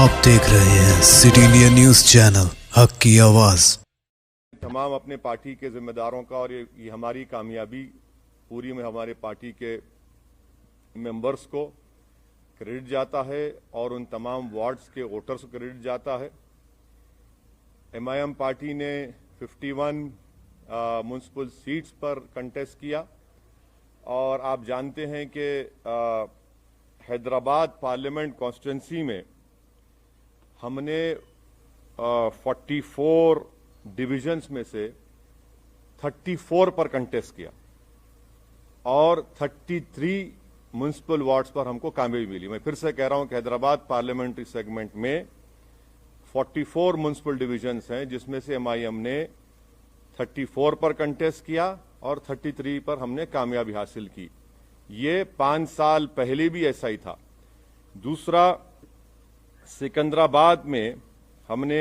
आप देख रहे हैं सिटी इंडिया न्यूज चैनल, हक की आवाज। तमाम अपने पार्टी के जिम्मेदारों का और ये हमारी कामयाबी पूरी में हमारे पार्टी के मेंबर्स को क्रेडिट जाता है और उन तमाम वार्ड्स के वोटर्स को क्रेडिट जाता है। एमआईएम पार्टी ने 51 म्युनिसिपल सीट्स पर कंटेस्ट किया और आप जानते हैं कि हैदराबाद पार्लियामेंट कॉन्स्टिट्यूंसी में हमने 44 डिविजन्स में से 34 पर कंटेस्ट किया और 33 म्युनिसिपल वार्ड्स पर हमको कामयाबी मिली। मैं फिर से कह रहा हूं कि हैदराबाद पार्लियामेंट्री सेगमेंट में 44 म्युनिसिपल डिविजन्स हैं, जिसमें से एमआईएम ने 34 पर कंटेस्ट किया और 33 पर हमने कामयाबी हासिल की। ये 5 साल पहले भी ऐसा ही था। दूसरा, सिकंदराबाद में हमने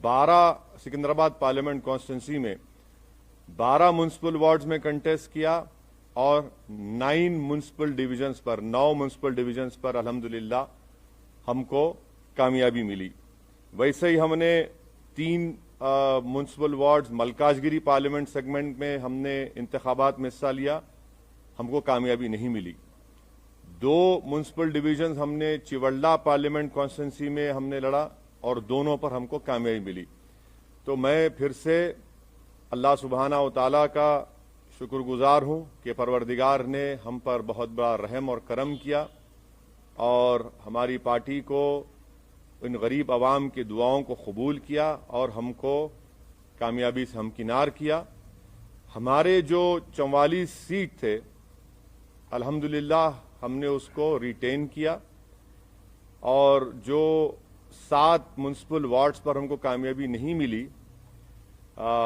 12 सिकंदराबाद पार्लियामेंट कॉन्स्टिट्यूंसी में 12 म्युनिसिपल वार्ड्स में कंटेस्ट किया और 9 म्युनिसिपल डिविजन्स पर 9 म्युनिसिपल डिविजन्स पर अल्हम्दुलिल्लाह हमको कामयाबी मिली। वैसे ही हमने 3 municipal wards Malkajgiri parliament segment में हमने इंतखाबात में हिस्सा लिया, हमको कामयाबी नहीं मिली। 2 म्युनिसिपल डिवीजन हमने चिवल्ला पार्लियामेंट कॉन्स्टिट्यूंसी में हमने लड़ा और दोनों पर हमको कामयाबी मिली। तो मैं फिर से अल्लाह सुब्हाना व तआला का शुक्रगुजार हूं कि परवरदिगार ने हम पर बहुत बड़ा रहम और करम किया और हमारी पार्टी को इन गरीब आवाम की दुआओं को कबूल किया और हमको कामयाबी से हमकिनार किया। हमारे जो 44 सीट थे अल्हम्दुलिल्लाह हमने उसको रिटेन किया और जो 7 म्युनिसिपल वार्ड्स पर हमको कामयाबी नहीं मिली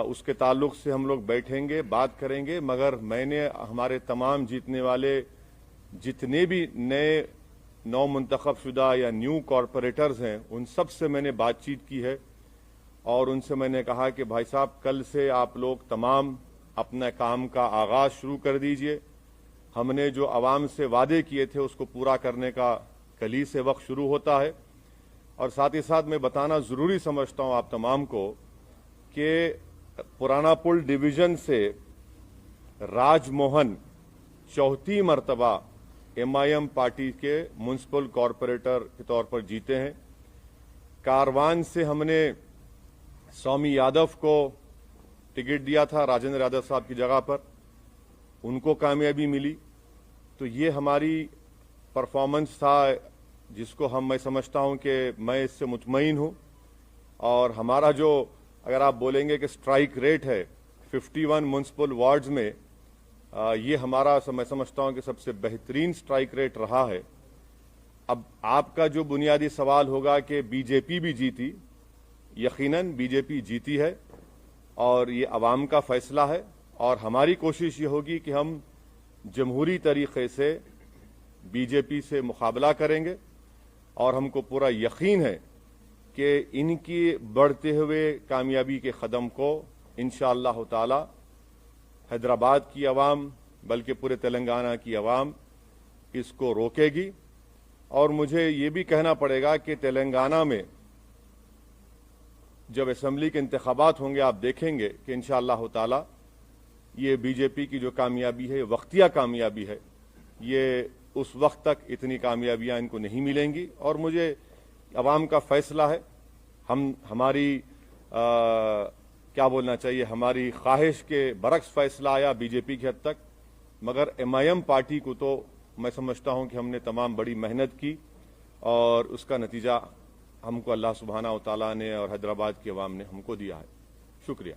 उसके ताल्लुक से हम लोग बैठेंगे, बात करेंगे। मगर मैंने हमारे तमाम जीतने वाले जितने भी नए नौ मुंतखब शुदा या न्यू कॉरपोरेटर्स हैं उन सब से मैंने बातचीत की है और उनसे मैंने कहा कि भाई साहब, कल से आप लोग तमाम अपने काम का आगाज शुरू कर दीजिए। हमने जो आवाम से वादे किए थे उसको पूरा करने का कल से वक्त शुरू होता है। और साथ ही साथ मैं बताना ज़रूरी समझता हूं आप तमाम को कि पुराना पुल डिवीज़न से राजमोहन चौथी मरतबा एमआईएम पार्टी के म्युनिसिपल कॉरपोरेटर के तौर पर जीते हैं। कारवान से हमने स्वामी यादव को टिकट दिया था राजेंद्र यादव साहब की जगह पर, उनको कामयाबी मिली। तो ये हमारी परफॉर्मेंस था जिसको मैं समझता हूं कि मैं इससे मुतमईन हूं। और हमारा जो अगर आप बोलेंगे कि स्ट्राइक रेट है 51 म्युनिसिपल वार्ड्स में, ये हमारा मैं समझता हूं कि सबसे बेहतरीन स्ट्राइक रेट रहा है। अब आपका जो बुनियादी सवाल होगा कि बीजेपी भी जीती, यकीनन बीजेपी जीती है और ये अवाम का फैसला है और हमारी कोशिश ये होगी कि हम जमहूरी तरीके से बीजेपी से मुकाबला करेंगे और हमको पूरा यकीन है कि इनकी बढ़ते हुए कामयाबी के कदम को इंशाअल्लाह ताला हैदराबाद की आवाम बल्कि पूरे तेलंगाना की आवाम इसको रोकेगी। और मुझे ये भी कहना पड़ेगा कि तेलंगाना में जब असेंबली के इंतखाबात होंगे आप देखेंगे कि इंशाअल्लाह ताला ये बीजेपी की जो कामयाबी है वक्तिया कामयाबी है, ये उस वक्त तक इतनी कामयाबियां इनको नहीं मिलेंगी। और मुझे अवाम का फैसला है, हमारी क्या बोलना चाहिए, हमारी ख्वाहिश के बरक्स फैसला आया बीजेपी की हद तक। मगर एमआईएम पार्टी को तो मैं समझता हूं कि हमने तमाम बड़ी मेहनत की और उसका नतीजा हमको अल्लाह सुब्हाना व तआला ने और हैदराबाद की आवाम ने हमको दिया है। शुक्रिया।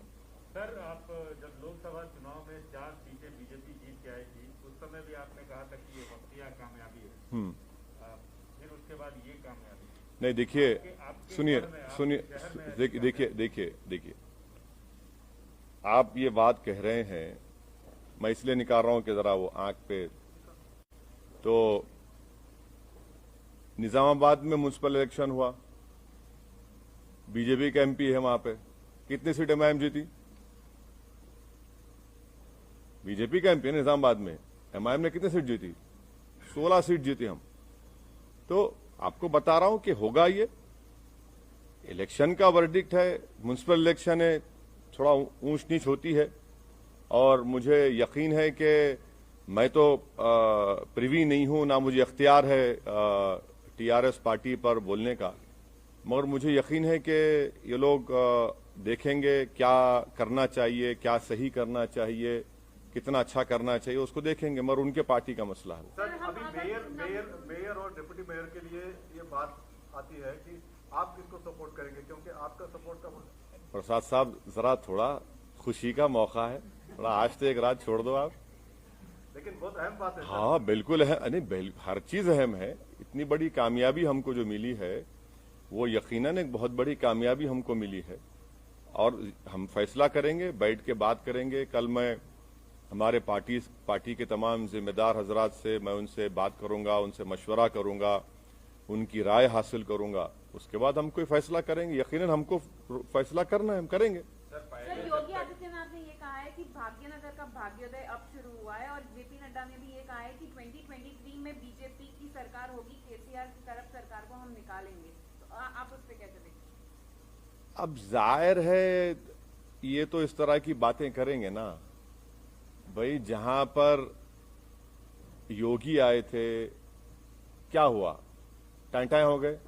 सर, आप जब लोकसभा चुनाव में 4 सीटें बीजेपी जीत के आई थी उस समय भी आपने कहा था कि ये वक्तिया कामयाबी है, फिर उसके बाद ये कामयाबी नहीं। देखिए, सुनिए, देखिए आप ये बात कह रहे हैं, मैं इसलिए निकाल रहा हूं कि जरा वो आंख पे। तो निजामाबाद में म्युनिसिपल इलेक्शन हुआ, बीजेपी का एमपी है वहां पे, कितनी सीट एमआईएम जीती? बीजेपी का एमपी है निजामाबाद में, एमआईएम ने कितनी सीट जीती? 16 सीट जीती हम। तो आपको बता रहा हूं कि होगा ये, इलेक्शन का वर्डिक्ट है, म्युनिसिपल इलेक्शन है, थोड़ा ऊंच नीच होती है और मुझे यकीन है कि मैं तो प्रिवी नहीं हूं, ना मुझे इख्तियार है टीआरएस पार्टी पर बोलने का, मगर मुझे यकीन है कि ये लोग देखेंगे क्या करना चाहिए, क्या सही करना चाहिए, कितना अच्छा करना चाहिए, उसको देखेंगे, मगर उनके पार्टी का मसला है। सर अभी मेयर और डिप्टी मेयर के लिए ये बात आती है कि आप किसको सपोर्ट करेंगे, क्योंकि आपका सपोर्ट का प्रसाद साहब जरा थोड़ा खुशी का मौका है, थोड़ा आज तो एक रात छोड़ दो आप। लेकिन बहुत अहम बात है सर। हाँ बिल्कुल है, अरे हर चीज अहम है। इतनी बड़ी कामयाबी हमको जो मिली है वो यकीनन एक बहुत बड़ी कामयाबी हमको मिली है और हम फैसला करेंगे, बैठ के बात करेंगे। कल मैं हमारे पार्टी के तमाम जिम्मेदार हजरात से मैं उनसे बात करूंगा, उनसे मशवरा करूंगा, उनकी राय हासिल करूंगा, उसके बाद हम कोई फैसला करेंगे। यकीनन हमको फैसला करना है, हम करेंगे। सर योगी आदित्यनाथ ने ये कहा है कि भाग्यनगर का भाग्योदय अब शुरू हुआ है और जेपी नड्डा ने भी ये कहा है कि 2023 में बीजेपी की सरकार होगी, केसीआर की तरफ सरकार को हम निकालेंगे, तो आप उस पर कैसे देखते हैं? अब जाहिर है ये तो इस तरह की बातें करेंगे ना भाई। जहां पर योगी आए थे क्या हुआ, टाइम हो गए।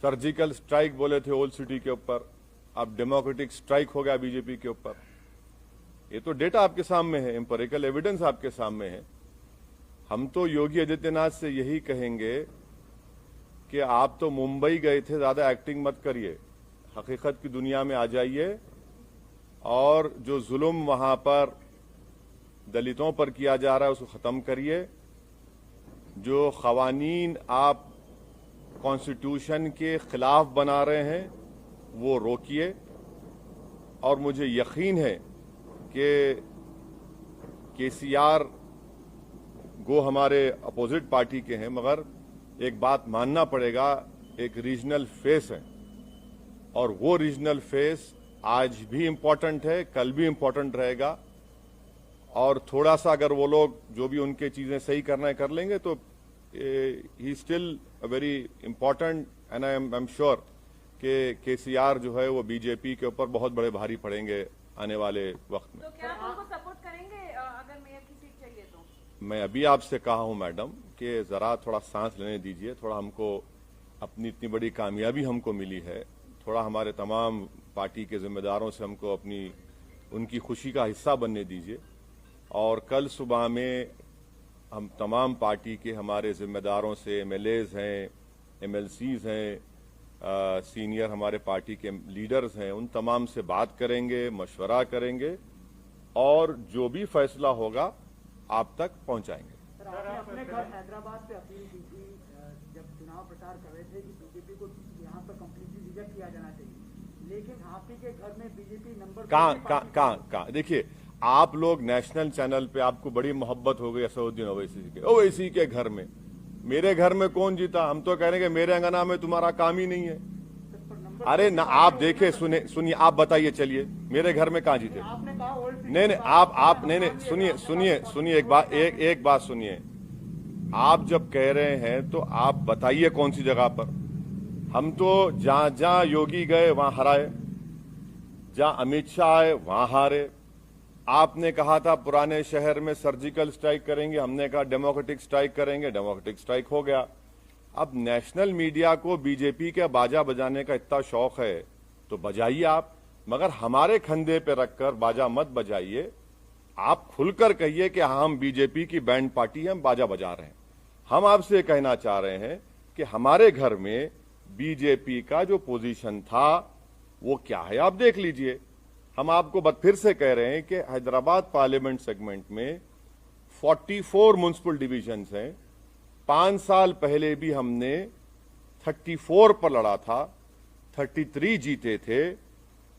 सर्जिकल स्ट्राइक बोले थे ओल्ड सिटी के ऊपर, अब डेमोक्रेटिक स्ट्राइक हो गया बीजेपी के ऊपर। ये तो डेटा आपके सामने है, एम्पिरिकल एविडेंस आपके सामने है। हम तो योगी आदित्यनाथ से यही कहेंगे कि आप तो मुंबई गए थे, ज्यादा एक्टिंग मत करिए, हकीकत की दुनिया में आ जाइए और जो जुल्म वहां पर दलितों पर किया जा रहा है उसको खत्म करिए। जो खवानीन आप कॉन्स्टिट्यूशन के खिलाफ बना रहे हैं वो रोकिए। और मुझे यकीन है कि केसीआर गो हमारे अपोजिट पार्टी के हैं, मगर एक बात मानना पड़ेगा, एक रीजनल फेस है और वो रीजनल फेस आज भी इम्पोर्टेंट है, कल भी इम्पोर्टेंट रहेगा। और थोड़ा सा अगर वो लोग जो भी उनके चीजें सही करना है कर लेंगे तो he still a very important and I am sure कि केसीआर जो है वो बीजेपी के ऊपर बहुत बड़े भारी पड़ेंगे आने वाले वक्त में। तो क्या आप उनको सपोर्ट करेंगे अगर मेयर की सीट चाहिए तो? मैं अभी आपसे कहा हूं मैडम कि जरा थोड़ा सांस लेने दीजिए, थोड़ा हमको अपनी इतनी बड़ी कामयाबी हमको मिली है, थोड़ा हमारे तमाम पार्टी के जिम्मेदारों से हमको अपनी उनकी खुशी का हिस्सा बनने दीजिए। और कल सुबह में हम तमाम पार्टी के हमारे जिम्मेदारों से, एमएलएज हैं, एमएलसीज हैं, सीनियर हमारे पार्टी के लीडर्स हैं, उन तमाम से बात करेंगे, मशवरा करेंगे और जो भी फैसला होगा आप तक पहुंचाएंगे। सर आपने अपने घर हैदराबाद से अपील की थी जब चुनाव प्रचार कर रहे थे कि बीजेपी को यहाँ पर कंप्लीटली रिजेक्ट किया जाना चाहिए, लेकिन आप ही के घर में बीजेपी नंबर कहाँ देखिए, आप लोग नेशनल चैनल पे आपको बड़ी मोहब्बत हो गई असदुद्दीन ओवैसी के घर में। मेरे घर में कौन जीता? हम तो कह रहे हैं कि मेरे अंगना में तुम्हारा काम ही नहीं है। अरे ना आप देखे सुनिए आप बताइए, चलिए मेरे घर में कहाँ जीते? आपने कहा नहीं आप नहीं सुनिए एक बात सुनिए। आप जब कह रहे हैं तो आप बताइए कौन सी जगह पर। हम तो जहां योगी गए वहां हराए, जहां अमित शाह आए वहां हारे। आपने कहा था पुराने शहर में सर्जिकल स्ट्राइक करेंगे, हमने कहा डेमोक्रेटिक स्ट्राइक करेंगे, डेमोक्रेटिक स्ट्राइक हो गया। अब नेशनल मीडिया को बीजेपी के बाजा बजाने का इतना शौक है तो बजाइए आप, मगर हमारे कंधे पे रखकर बाजा मत बजाइए। आप खुलकर कहिए कि हम बीजेपी की बैंड पार्टी हैं, हम बाजा बजा रहे हैं। हम आपसे कहना चाह रहे हैं कि हमारे घर में बीजेपी का जो पोजीशन था वो क्या है आप देख लीजिए। हम आपको फिर से कह रहे हैं कि हैदराबाद पार्लियामेंट सेगमेंट में 44 म्युनिसिपल डिविजन्स हैं। 5 साल पहले भी हमने 34 पर लड़ा था, 33 जीते थे।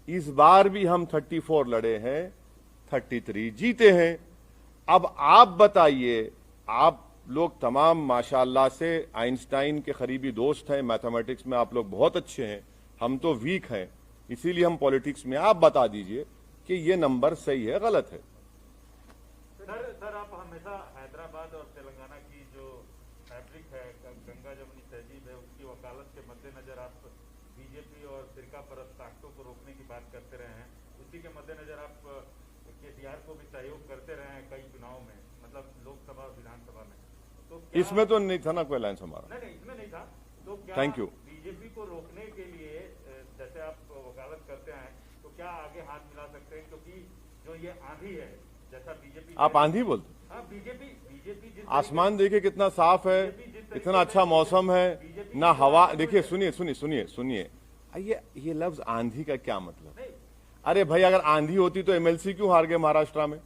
इस बार भी हम 34 लड़े हैं, 33 जीते हैं। अब आप बताइए, आप लोग तमाम माशाअल्लाह से आइंस्टाइन के करीबी दोस्त हैं, मैथमेटिक्स में आप लोग बहुत अच्छे हैं, हम तो वीक हैं, इसीलिए हम पॉलिटिक्स में। आप बता दीजिए कि ये नंबर सही है गलत है। सर आप हमेशा हैदराबाद और तेलंगाना की जो फैब्रिक है, गंगा जमुनी तहजीब है, उसकी वकालत के मद्देनजर का ताकतों को रोकने की बात करते रहे हैं, उसी के मद्देनजर आप केसीआर को भी सहयोग करते रहे हैं कई चुनाव में, मतलब लोकसभा विधानसभा में। तो इसमें तो नहीं था ना कोई अलायंस हमारा। नहीं, इसमें नहीं था। तो क्या थैंक यू। बीजेपी को रोकने के लिए जैसे आप वकालत करते हैं, तो क्या आगे हाथ मिला सकते हैं? क्योंकि जो ये आंधी है, जैसा बीजेपी, आप आंधी बोलते? हाँ, बीजेपी जिस आसमान देखिए कितना साफ है, इतना अच्छा मौसम है, ना हवा। देखिए सुनिए, ये लफ्ज आंधी का क्या मतलब? अरे भाई, अगर आंधी होती तो एमएलसी क्यों हार गए महाराष्ट्र में?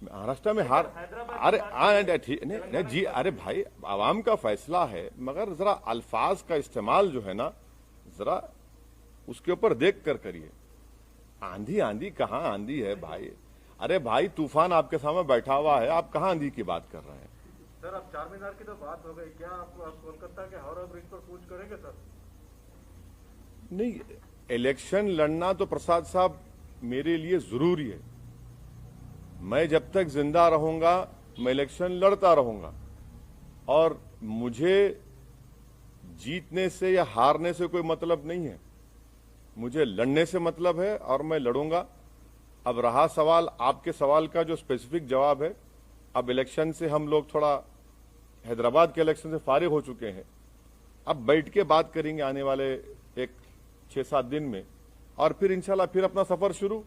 महाराष्ट्र में हार, अरे ठीक नहीं जी, अरे भाई आवाम का फैसला है, मगर जरा अल्फाज का इस्तेमाल जो है ना, जरा उसके ऊपर देख कर करिए। आंधी कहाँ आंधी है भाई? अरे भाई, तूफान आपके सामने बैठा हुआ है, आप कहाँ आंधी की बात कर रहे हैं? सर, अब चार मीनार की तो बात हो गई, क्या आप कोलकाता के हावड़ा ब्रिज पर कूच करेंगे सर? नहीं, इलेक्शन लड़ना तो प्रसाद साहब मेरे लिए जरूरी है। मैं जब तक जिंदा रहूंगा मैं इलेक्शन लड़ता रहूंगा, और मुझे जीतने से या हारने से कोई मतलब नहीं है, मुझे लड़ने से मतलब है और मैं लड़ूंगा। अब रहा सवाल, आपके सवाल का जो स्पेसिफिक जवाब है, अब इलेक्शन से हम लोग थोड़ा, हैदराबाद के इलेक्शन से फारिग हो चुके हैं, अब बैठ के बात करेंगे आने वाले एक 6-7 दिन में, और फिर इंशाल्लाह फिर अपना सफर शुरू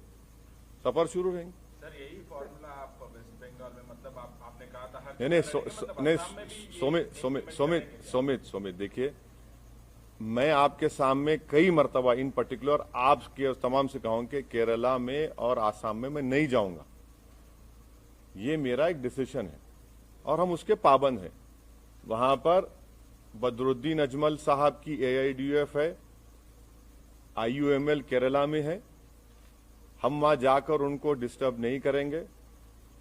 रहेंगे। सर, यही फॉर्मूला आप वेस्ट बंगाल में, मतलब आपने कहा था हर नहीं, सोमित देखिए, मैं आपके सामने कई मर्तबा इन पर्टिकुलर आपके तमाम से कहूं कि केरला में और आसाम में मैं नहीं जाऊंगा। ये मेरा एक डिसीजन है और हम उसके पाबंद हैं। वहां पर बदरुद्दीन अजमल साहब की AIDUF है, IUML केरला में है, हम वहां जाकर उनको डिस्टर्ब नहीं करेंगे।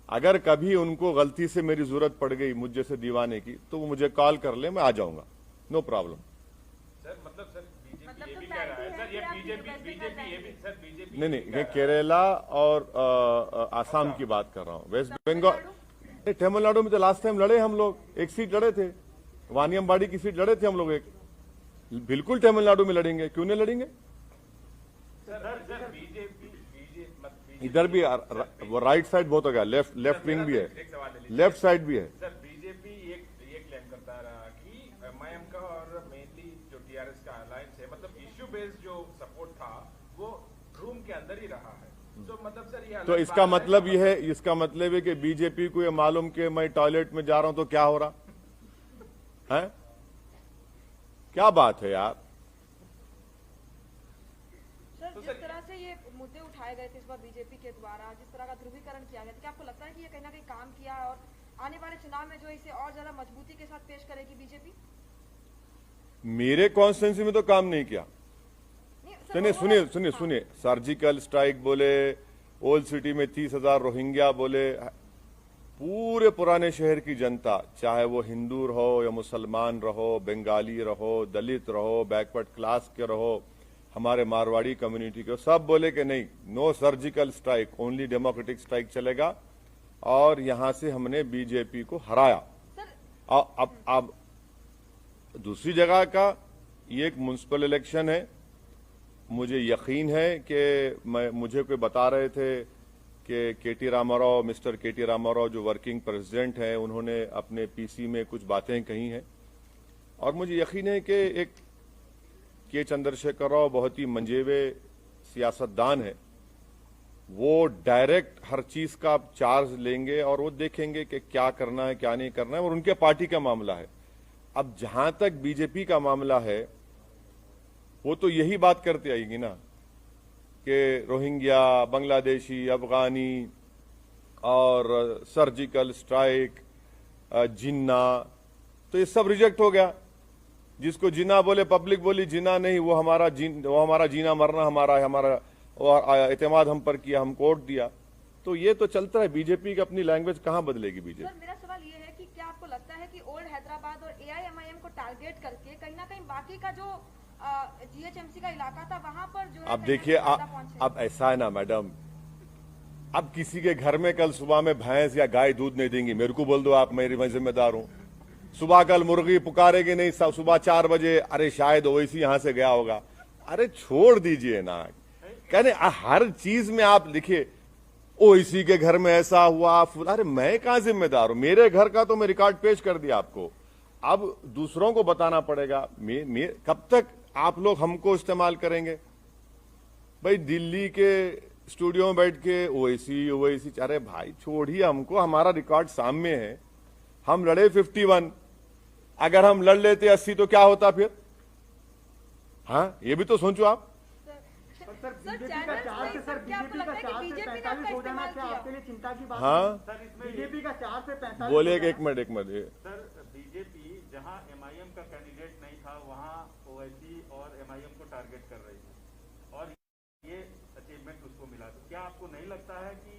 अगर कभी उनको गलती से मेरी जरूरत पड़ गई मुझ जैसे दीवाने की, तो वो मुझे कॉल कर ले, मैं आ जाऊंगा, नो प्रॉब्लम। सर, मतलब सर बीजेपी ये भी कह रहा है सर, ये बीजेपी ये भी सर बीजेपी नहीं, ये केरला और आसाम की बात कर रहा हूँ। वेस्ट बंगाल, तमिलनाडु में तो लास्ट टाइम लड़े हम लोग, एक सीट लड़े थे, वानियमबाड़ी की सीट लड़े थे हम लोग एक। बिल्कुल तमिलनाडु में लड़ेंगे, क्यों नहीं लड़ेंगे? सर बीजेपी इधर भी वो राइट साइड बहुत हो गया, लेफ्ट विंग भी है, लेफ्ट साइड भी है। सर, बीजेपी ये क्लेम करता रहा कि MIM का और मेनली जो TRS का अलायंस है, मतलब इश्यू बेस्ड जो सपोर्ट था वो रूम के अंदर ही रहा है। तो मतलब सर ये तो इसका मतलब ये है, इसका मतलब है कि बीजेपी को ये मालूम कि मैं टॉयलेट में जा रहा हूं तो क्या हो रहा है? क्या बात है यार? सर, जिस तरह से ये मुद्दे उठाए गए थे इस बार बीजेपी के द्वारा, जिस तरह का ध्रुवीकरण किया गया था, क्या आपको लगता है कि ये कहीं ना कहीं काम किया और आने वाले चुनाव में जो इसे और ज्यादा मजबूती के साथ पेश करेगी बीजेपी? मेरे कॉन्स्टिट्यूंसी में तो काम नहीं किया। सुनिए, सर्जिकल स्ट्राइक बोले, ओल्ड सिटी में 30,000 रोहिंग्या बोले, पूरे पुराने शहर की जनता, चाहे वो हिंदू रहो या मुसलमान रहो, बंगाली रहो, दलित रहो, बैकवर्ड क्लास के रहो, हमारे मारवाड़ी कम्युनिटी के, सब बोले कि नहीं, no surgical strike, only democratic strike चलेगा, और यहां से हमने बीजेपी को हराया। अब दूसरी जगह का ये एक म्युनिसिपल इलेक्शन है, मुझे यकीन है कि मुझे कोई बता रहे थे कि मिस्टर केटी रामाराव जो वर्किंग प्रेसिडेंट हैं, उन्होंने अपने PC में कुछ बातें कही हैं, और मुझे यकीन है कि एक के चंद्रशेखर राव बहुत ही मंजेवे सियासतदान है, वो डायरेक्ट हर चीज का चार्ज लेंगे और वो देखेंगे कि क्या करना है क्या नहीं करना है, और उनके पार्टी का मामला है। अब जहां तक बीजेपी का मामला है, वो तो यही बात करते आएगी ना कि रोहिंग्या, बांग्लादेशी, अफगानी और सर्जिकल स्ट्राइक, जिन्ना, तो ये सब रिजेक्ट हो गया। जिसको जिन्ना बोले, पब्लिक बोली जिन्ना नहीं, वो हमारा जीना मरना हमारा एतमाद हम पर किया, हम कोर्ट दिया। तो ये तो चलता है, बीजेपी की अपनी लैंग्वेज कहां बदलेगी बीजेपी? सर, मेरा सवाल ये है कि क्या आपको लगता है कि ओल्ड हैदराबाद और AIMIM को टारगेट करके कहीं ना कहीं बाकी का जो GHMC का इलाका था वहां पर जो, अब देखिए, अब ऐसा है ना मैडम, अब किसी के घर में कल सुबह में भैंस या गाय दूध नहीं देंगी, मेरे को बोल दो आप, मैं जिम्मेदार हूं? सुबह कल मुर्गी पुकारेगी नहीं, सुबह 4 बजे, अरे शायद ओवैसी यहां से गया होगा। अरे छोड़ दीजिए ना, कहने हर चीज में आप लिखिए ओवैसी के घर में ऐसा हुआ। अरे मैं कहां जिम्मेदार हूं? मेरे घर का तो मैं रिकॉर्ड पेश कर दिया आपको, अब दूसरों को बताना पड़ेगा। कब तक आप लोग हमको इस्तेमाल करेंगे? भाई दिल्ली के स्टूडियो में बैठ के ओवैसी, अरे भाई छोड़िए हमको, हमारा रिकॉर्ड सामने है। हम लड़े 51, अगर हम लड़ लेते 80 तो क्या होता फिर? हाँ, ये भी तो सोचो आप। सर बीजेपी का 4 से 45 हो जाना क्या आपके लिए चिंता की बात? हाँ, बीजेपी का 4 से 45। बोले एक मिनट। सर बीजेपी जहां एमआईएम का कैंडिडेट नहीं था वहां ओवैसी और एमआईएम को टारगेट कर रही है और ये अचीवमेंट उसको मिला। तो क्या आपको नहीं लगता है कि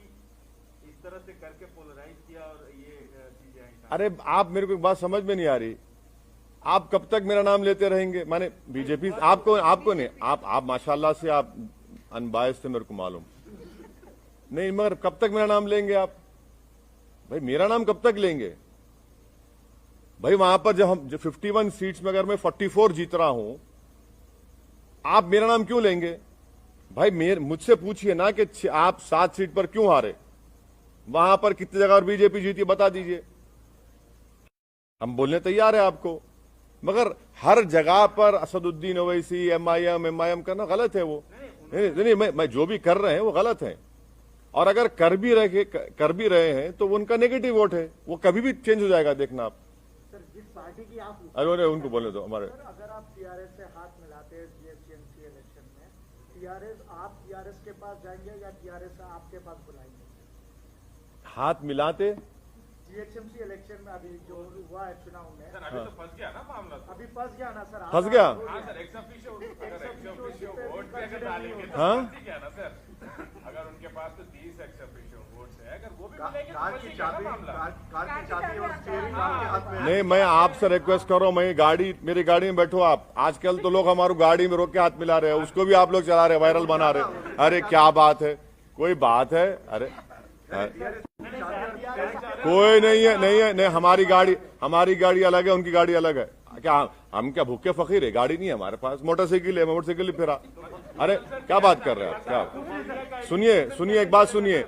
इस तरह से करके पोलराइज किया और ये चीजें आई? अरे आप मेरे को एक बात समझ में नहीं आ रही, आप कब तक मेरा नाम लेते रहेंगे? माने बीजेपी आपको नहीं, आप माशाल्लाह से आप अनबायस थे, मेरे को मालूम नहीं, मगर कब तक मेरा नाम लेंगे आप? भाई मेरा नाम कब तक लेंगे भाई? वहां पर जब हम 51 सीट्स में अगर मैं 44 जीत रहा हूं, आप मेरा नाम क्यों लेंगे? भाई मुझसे पूछिए ना कि आप 7 सीट पर क्यों हारे, वहां पर कितनी जगह और बीजेपी जीती, बता दीजिए। हम बोलने तैयार है आपको, मगर हर जगह पर असदुद्दीन ओवैसी एमआईएम करना गलत है। वो नहीं, मैं जो भी कर रहे हैं वो गलत है, और अगर कर भी रहे हैं तो उनका नेगेटिव वोट है, वो कभी भी चेंज हो जाएगा, देखना आप। सर जिस पार्टी की आप, अरे उनको बोले दो हमारे। अगर आप टीआरएस से हाथ मिलाते हैं जीएचएमसी इलेक्शन में, आप टीआरएस के पास जाएंगे या टीआरएस आपके पास बुलाएंगे? हाथ मिलाते जीएचएमसी इलेक्शन में अभी जो हुआ है चुनाव में, सर अभी तो फंस गया ना मामला, अभी फंस गया ना सर? फंस गया। हाँ सर, एक्स ऑफिशियो वोट भी अगर डालेंगे तो हाँ? फंस ही गया ना सर। अगर उनके पास तो 30 एक्स ऑफिशियो वोट्स है, अगर वो भी मिलेंगे तो कार फंस की ही गया ना चाबी मामला। कार की चाबी और स्टीयरिंग आपके हाथ में है। नहीं, मैं आपसे रिक्वेस्ट कर रहा हूं, मैं मेरी गाड़ी में बैठो आप। आजकल तो लोग हमारी गाड़ी में रोक के हाथ मिला रहे हैं, उसको भी आप लोग चला रहे हैं, वायरल बना रहे हैं। अरे क्या बात है, कोई बात है? अरे कोई नहीं है, हमारी गाड़ी अलग है, उनकी गाड़ी अलग है। क्या हम क्या भूखे फकीर है? गाड़ी नहीं है हमारे पास, मोटरसाइकिल है, मोटरसाइकिल फिरा। अरे क्या बात कर रहे हैं आप? क्या? सुनिए एक बात सुनिए,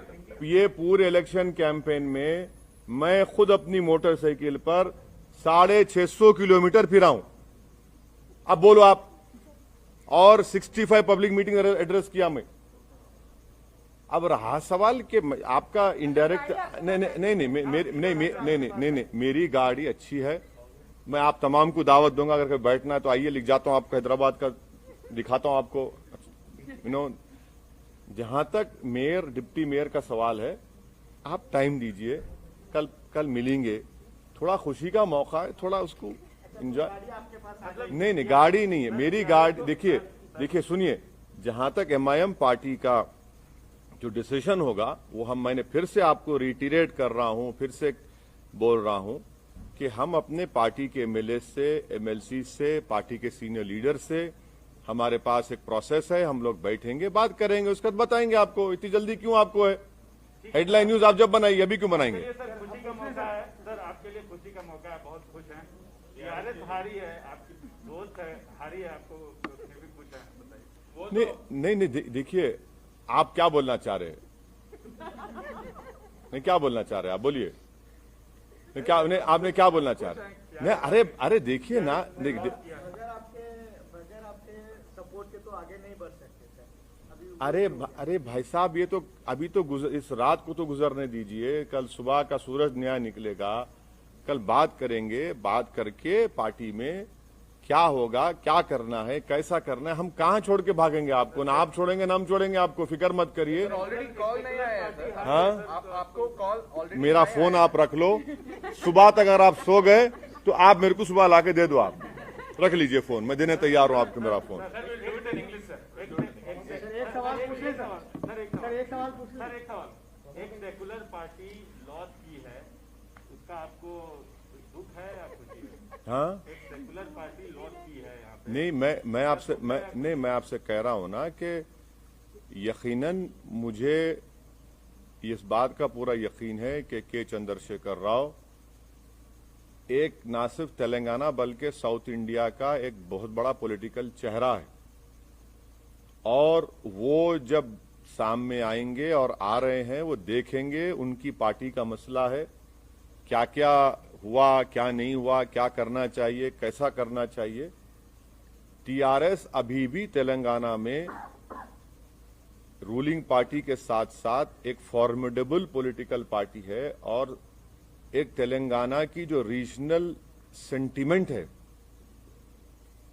ये पूरे इलेक्शन कैंपेन में मैं खुद अपनी मोटरसाइकिल पर 650 किलोमीटर फिरा हूं। अब बोलो आप, और 65 पब्लिक मीटिंग एड्रेस किया मैं। अब रहा सवाल कि आपका इनडायरेक्ट, नहीं, मेरी गाड़ी अच्छी है, मैं आप तमाम को दावत दूंगा, अगर कभी बैठना है तो आइए, लिख जाता हूं आपको, हैदराबाद का दिखाता हूं आपको। जहां तक मेयर डिप्टी मेयर का सवाल है, आप टाइम दीजिए, कल मिलेंगे, थोड़ा खुशी का मौका है, थोड़ा उसको एंजॉय। नहीं, गाड़ी नहीं है मेरी गाड़ी। देखिए सुनिए, जहां तक एमआईएम पार्टी का जो डिसीजन होगा वो मैंने फिर से आपको रिटीरेट कर रहा हूं, फिर से बोल रहा हूं कि हम अपने पार्टी के एमएलए से, एमएलसी से, पार्टी के सीनियर लीडर से, हमारे पास एक प्रोसेस है, हम लोग बैठेंगे, बात करेंगे, उसके बाद बताएंगे आपको। इतनी जल्दी क्यों आपको है? हेडलाइन न्यूज आप जब बनाइए, अभी क्यों बनाएंगे? सर खुशी का मौका है सर, आपके लिए खुशी का मौका है, बहुत खुश हैं। टीआरएस हारी है, आपकी दोस्त है, हारी है, आपको फिर भी खुश है, बताइए। नहीं, देखिए आप क्या बोलना चाह रहे हैं? नहीं, क्या बोलना चाह रहे हैं आप? बोलिए। आपने क्या बोलना चाह रहे हैं? नहीं, अरे देखिए ना, बगैर आपके सपोर्ट के तो आगे नहीं बढ़ सकते सर। अरे भाई साहब, ये तो अभी तो इस रात को तो गुजरने दीजिए, कल सुबह का सूरज नया निकलेगा, कल बात करेंगे, बात करके पार्टी में क्या होगा, क्या करना है, कैसा करना है। हम कहां छोड़ के भागेंगे आपको? ना आप छोड़ेंगे ना हम छोड़ेंगे आपको, फिक्र मत करिए। ऑलरेडी कॉल नहीं आया है। हाँ, आपको कॉल ऑलरेडी, मेरा फोन आप रख लो, सुबह तक अगर आप सो गए तो आप मेरे को सुबह लाके दे दो, आप रख लीजिए फोन, मैं देने तैयार हूं आपको मेरा फोन। एक सवाल पूछ ले सर, एक सेकुलर पार्टी लॉस की है, उसका आपको दुख है या खुशी है? हाँ, एक सेकुलर पार्टी लॉस की है यहाँ पे। नहीं, मैं आपसे कह रहा हूं ना कि यकीनन मुझे इस बात का पूरा यकीन है कि के चंद्रशेखर राव एक ना सिर्फ तेलंगाना बल्कि साउथ इंडिया का एक बहुत बड़ा पॉलिटिकल चेहरा है, और वो जब सामने आएंगे और आ रहे हैं, वो देखेंगे उनकी पार्टी का मसला है, क्या क्या हुआ, क्या नहीं हुआ, क्या करना चाहिए, कैसा करना चाहिए। टीआरएस अभी भी तेलंगाना में रूलिंग पार्टी के साथ साथ एक फॉर्मिडेबल पॉलिटिकल पार्टी है, और एक तेलंगाना की जो रीजनल सेंटिमेंट है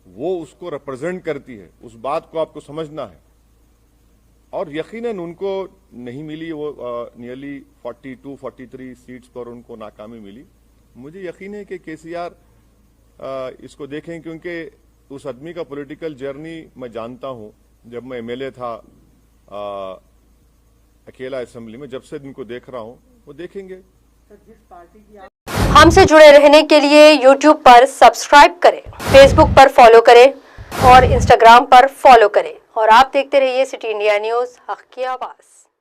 वो उसको रिप्रेजेंट करती है। उस बात को आपको समझना है। और यकीनन उनको नहीं मिली, वो नियरली 42-43 सीट्स पर उनको नाकामी मिली। मुझे यकीन है कि केसीआर इसको देखें, क्योंकि उस आदमी का पॉलिटिकल जर्नी मैं जानता हूं। जब मैं एमएलए था अकेला असेंबली में, जब से इनको देख रहा हूं, वो देखेंगे। जिस पार्टी की हमसे जुड़े रहने के लिए YouTube पर सब्सक्राइब करें, Facebook पर फॉलो करें और Instagram पर फॉलो करें, और आप देखते रहिए सिटी इंडिया न्यूज़, हक़ की आवाज़।